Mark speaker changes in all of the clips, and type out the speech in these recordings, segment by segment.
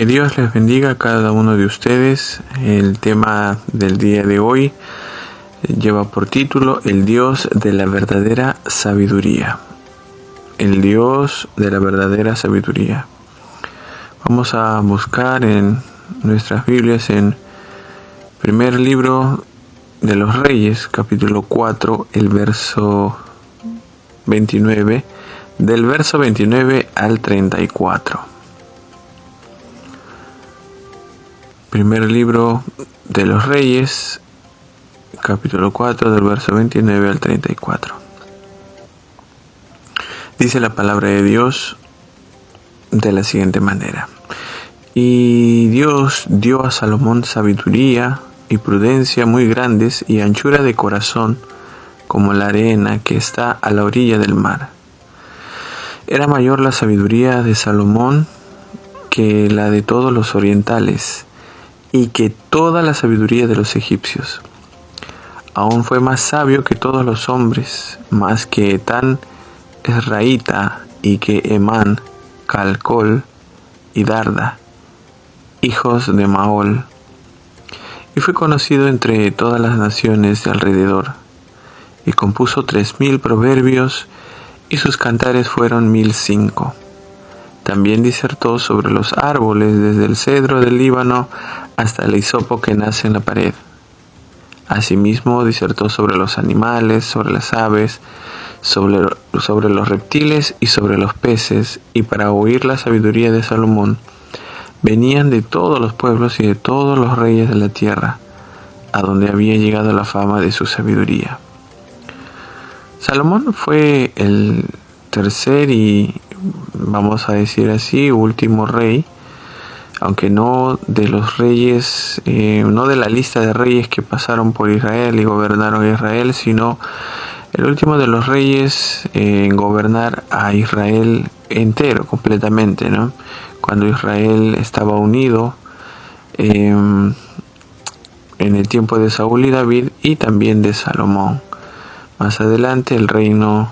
Speaker 1: Que Dios les bendiga a cada uno de ustedes. El tema del día de hoy lleva por título El Dios de la verdadera sabiduría. El Dios de la verdadera sabiduría. Vamos a buscar en nuestras Biblias en primer libro de los Reyes, capítulo 4, el verso 29, del verso 29 al 34. Primer libro de los Reyes, capítulo 4, del verso 29 al 34. Dice la palabra de Dios de la siguiente manera. Y Dios dio a Salomón sabiduría y prudencia muy grandes y anchura de corazón como la arena que está a la orilla del mar. Era mayor la sabiduría de Salomón que la de todos los orientales y que toda la sabiduría de los egipcios. Aún fue más sabio que todos los hombres, más que Etán Esraíta y que Emán, Calcol y Darda, hijos de Maol. Y fue conocido entre todas las naciones de alrededor, y compuso 3000 proverbios, y sus cantares fueron 1005. También disertó sobre los árboles, desde el cedro del Líbano hasta el hisopo que nace en la pared. Asimismo disertó sobre los animales, sobre las aves, sobre los reptiles y sobre los peces, y para oír la sabiduría de Salomón venían de todos los pueblos y de todos los reyes de la tierra, a donde había llegado la fama de su sabiduría. Salomón fue el tercer y, vamos a decir así, último rey, aunque no de los reyes, no de la lista de reyes que pasaron por Israel y gobernaron Israel, sino el último de los reyes en gobernar a Israel entero, completamente, ¿no? Cuando Israel estaba unido en el tiempo de Saúl y David y también de Salomón. Más adelante el reino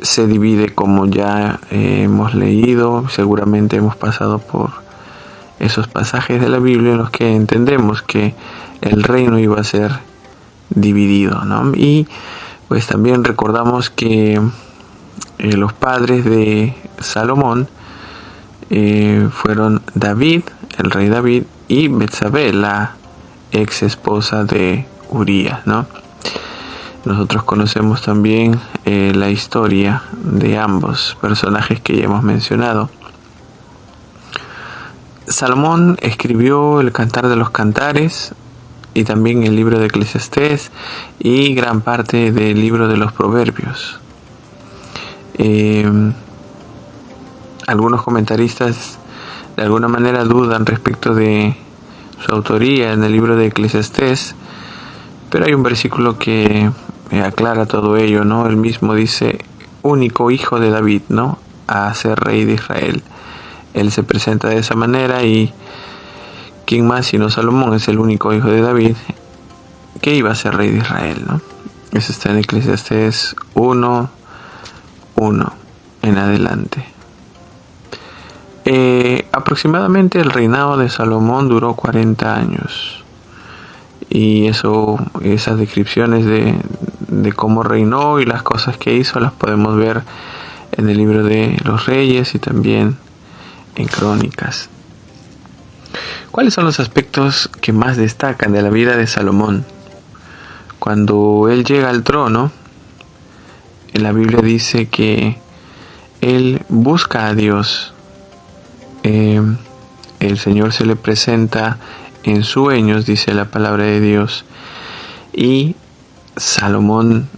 Speaker 1: se divide, como ya hemos leído, seguramente hemos pasado por esos pasajes de la Biblia en los que entendemos que el reino iba a ser dividido, ¿no? Y pues también recordamos que los padres de Salomón fueron David, el rey David, y Betsabé, la ex esposa de Urías, ¿no? Nosotros conocemos también la historia de ambos personajes que ya hemos mencionado. Salomón escribió el Cantar de los Cantares y también el libro de Eclesiastés y gran parte del libro de los Proverbios. Algunos comentaristas de alguna manera dudan respecto de su autoría en el libro de Eclesiastés, pero hay un versículo que aclara todo ello, ¿no? Él mismo dice, único hijo de David, ¿no? A ser rey de Israel. Él se presenta de esa manera y ¿quién más sino Salomón es el único hijo de David que iba a ser rey de Israel, ¿no? Eso está en Eclesiastés 1:1 en adelante. Aproximadamente el reinado de Salomón duró 40 años. Y esas descripciones de cómo reinó y las cosas que hizo las podemos ver en el libro de los Reyes y también en Crónicas. ¿Cuáles son los aspectos que más destacan de la vida de Salomón? Cuando él llega al trono, en la Biblia dice que él busca a Dios. El Señor se le presenta en sueños, dice la palabra de Dios, y Salomón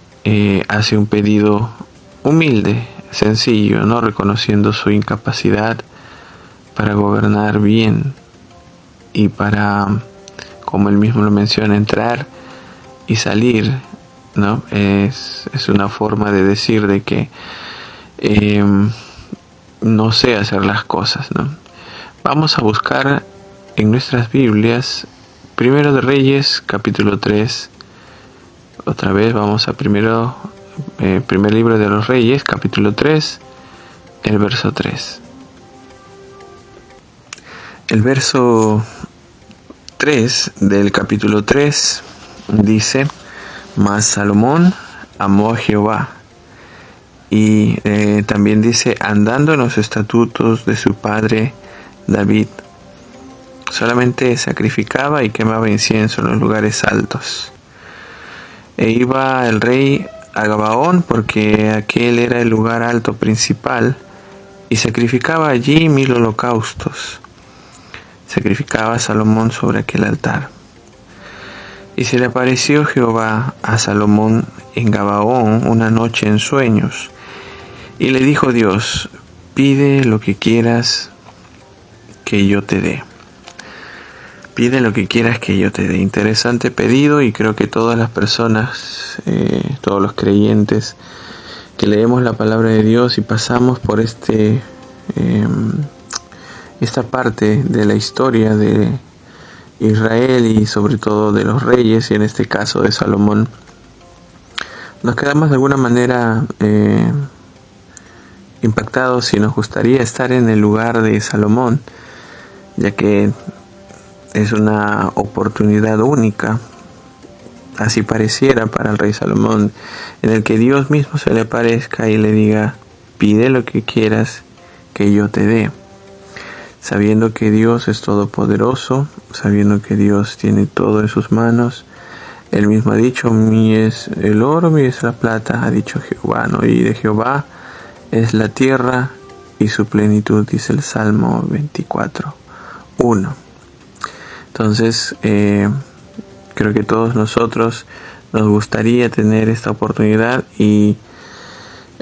Speaker 1: hace un pedido humilde, sencillo, no reconociendo su incapacidad para gobernar bien y para, como él mismo lo menciona, entrar y salir, ¿no? Es una forma de decir de que no sé hacer las cosas, ¿no? Vamos a buscar en nuestras Biblias Primero de Reyes, capítulo 3. Otra vez vamos a primer libro de los Reyes, capítulo 3, el verso 3. El verso 3 del capítulo 3 dice: mas Salomón amó a Jehová. Y también dice: andando en los estatutos de su padre David. Solamente sacrificaba y quemaba incienso en los lugares altos. E iba el rey a Gabaón, porque aquel era el lugar alto principal, y sacrificaba allí 1000 holocaustos. Sacrificaba a Salomón sobre aquel altar. Y se le apareció Jehová a Salomón en Gabaón una noche en sueños. Y le dijo Dios: pide lo que quieras que yo te dé. Pide lo que quieras que yo te dé. Interesante pedido, y creo que todas las personas, todos los creyentes que leemos la palabra de Dios y pasamos por esta parte de la historia de Israel y sobre todo de los reyes, y en este caso de Salomón, nos quedamos de alguna manera impactados y nos gustaría estar en el lugar de Salomón, ya que es una oportunidad única, así pareciera, para el rey Salomón, en el que Dios mismo se le aparezca y le diga: pide lo que quieras que yo te dé. Sabiendo que Dios es todopoderoso, sabiendo que Dios tiene todo en sus manos. Él mismo ha dicho: mío es el oro, mío es la plata, ha dicho Jehová, ¿no? Y de Jehová es la tierra y su plenitud, dice el Salmo 24:1. Entonces, creo que todos nosotros nos gustaría tener esta oportunidad, y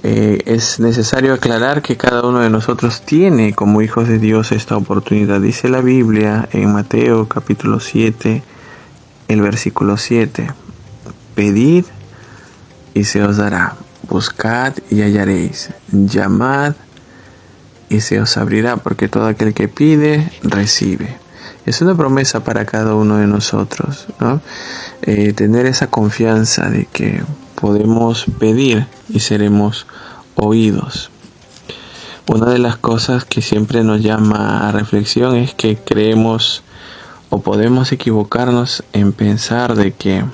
Speaker 1: es necesario aclarar que cada uno de nosotros tiene como hijos de Dios esta oportunidad. Dice la Biblia en Mateo capítulo 7, el versículo 7: pedid y se os dará, buscad y hallaréis, llamad y se os abrirá, porque todo aquel que pide, recibe. Es una promesa para cada uno de nosotros, ¿no? Tener esa confianza de que podemos pedir y seremos oídos. Una de las cosas que siempre nos llama a reflexión es que creemos o podemos equivocarnos en pensar de que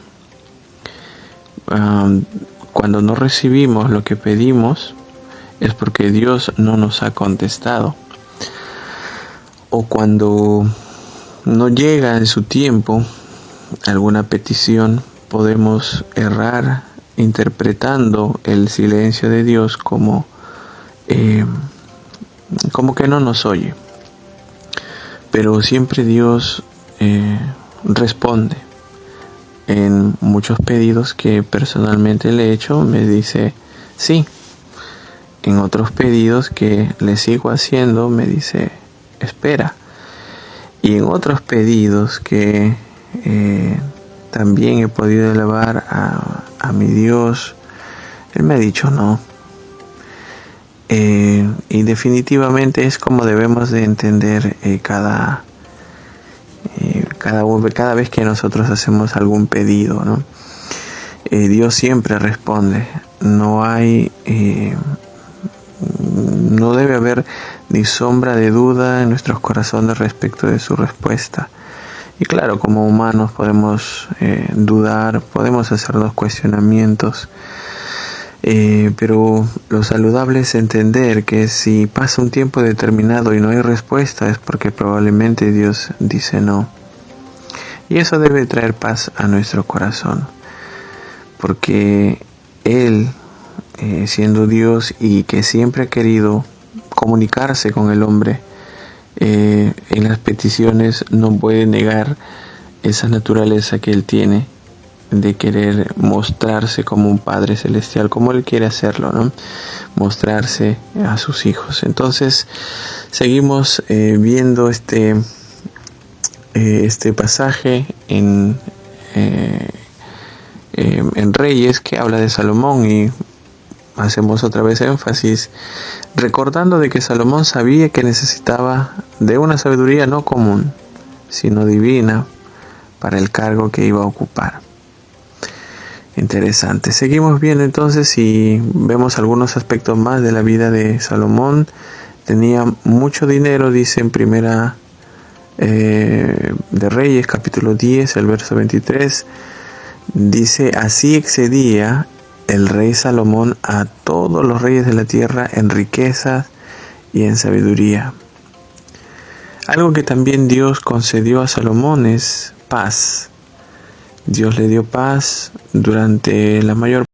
Speaker 1: cuando no recibimos lo que pedimos es porque Dios no nos ha contestado, o cuando no llega en su tiempo alguna petición, podemos errar interpretando el silencio de Dios como que no nos oye. Pero siempre Dios responde. En muchos pedidos que personalmente le he hecho, me dice sí. En otros pedidos que le sigo haciendo, me dice espera. Y en otros pedidos que también he podido elevar a mi Dios, Él me ha dicho no. Y definitivamente es como debemos de entender cada vez que nosotros hacemos algún pedido, ¿no? Dios siempre responde. No debe haber ni sombra de duda en nuestros corazones respecto de su respuesta. Y claro, como humanos podemos dudar, podemos hacernos cuestionamientos, pero lo saludable es entender que si pasa un tiempo determinado y no hay respuesta, es porque probablemente Dios dice no. Y eso debe traer paz a nuestro corazón, porque Él, siendo Dios y que siempre ha querido comunicarse con el hombre, en las peticiones no puede negar esa naturaleza que Él tiene de querer mostrarse como un Padre Celestial, como Él quiere hacerlo, ¿no? Mostrarse a sus hijos. Entonces seguimos viendo este pasaje en Reyes, que habla de Salomón, y hacemos otra vez énfasis recordando de que Salomón sabía que necesitaba de una sabiduría no común, sino divina, para el cargo que iba a ocupar. Interesante. Seguimos viendo entonces y vemos algunos aspectos más de la vida de Salomón. Tenía mucho dinero, dice en primera de Reyes, capítulo 10, el verso 23, dice: así excedía el rey Salomón a todos los reyes de la tierra en riquezas y en sabiduría. Algo que también Dios concedió a Salomón es paz. Dios le dio paz durante la mayor